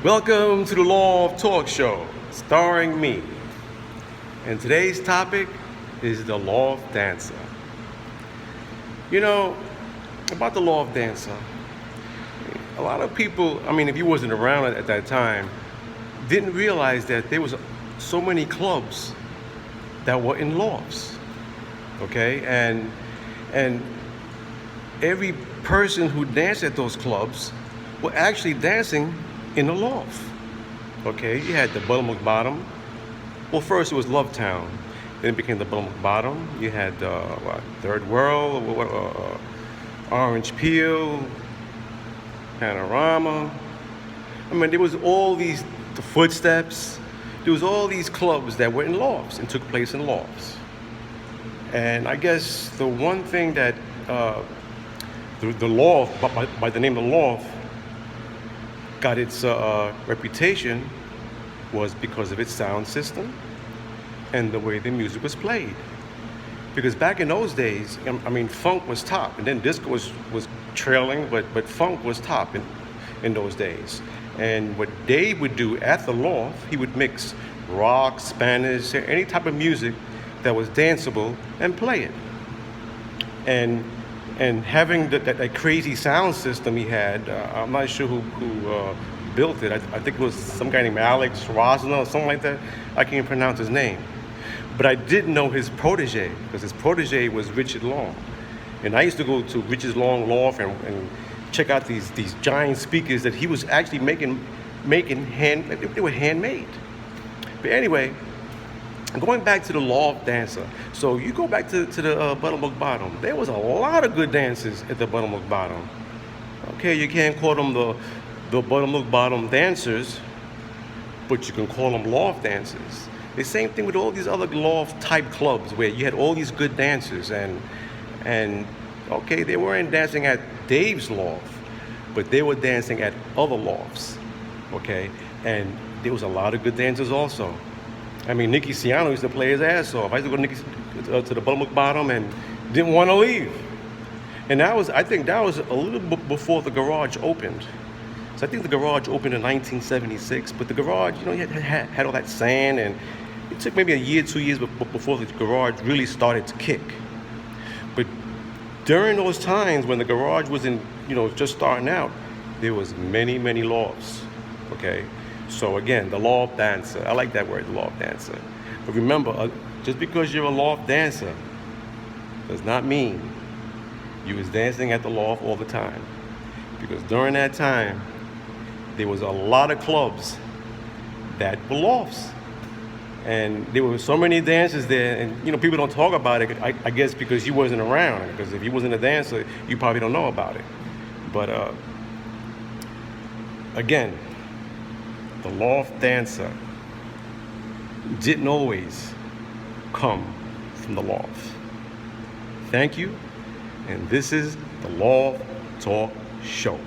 Welcome to the Loft Talk Show, starring me. And today's topic is the Loft Dancer. You know, about the Loft Dancer, a lot of people, if you wasn't around at that time, didn't realize that there was so many clubs that were in lofts, okay? And every person who danced at those clubs were actually dancing in the loft. Okay, you had the Buttermilk Bottom. Well, first it was Lovetown, then it became the Buttermilk Bottom. You had Third World, Orange Peel, Panorama. There was all these, the Footsteps. There was all these clubs that were in lofts and took place in lofts. And I guess the one thing that the loft, by the name of the loft, got its reputation was because of its sound system and the way the music was played. Because back in those days, funk was top, and then disco was trailing, but funk was top in those days. And what Dave would do at the loft, he would mix rock, Spanish, any type of music that was danceable and play it. And having that crazy sound system he had, I'm not sure who built it. I think it was some guy named Alex Rosner or something like that. I can't pronounce his name. But I did know his protege, because his protege was Richard Long. And I used to go to Richard Long Loft and check out these giant speakers that he was actually making they were handmade. But anyway, going back to the Loft Dancer. So you go back to the Buttermilk Bottom. There was a lot of good dancers at the Buttermilk Bottom. Okay, you can't call them the Buttermilk Bottom dancers, but you can call them loft dancers. The same thing with all these other loft type clubs where you had all these good dancers and okay, they weren't dancing at Dave's loft, but they were dancing at other lofts. Okay, and there was a lot of good dancers also. Nicky Ciano used to play his ass off. I used to go to the Buttermilk Bottom and didn't want to leave. And I think that was a little before the garage opened. So I think the garage opened in 1976, but the garage, you had all that sand, and it took maybe a year, 2 years before the garage really started to kick. But during those times when the garage was just starting out, there was many, many lofts, okay? So again, the loft dancer. I like that word, the loft dancer. But remember, just because you're a loft dancer does not mean you was dancing at the loft all the time. Because during that time, there was a lot of clubs that were lofts. And there were so many dancers there, and people don't talk about it, I guess because you wasn't around. Because if you wasn't a dancer, you probably don't know about it. But again, the loft dancer didn't always come from the loft. Thank you, and this is the Loft Talk Show.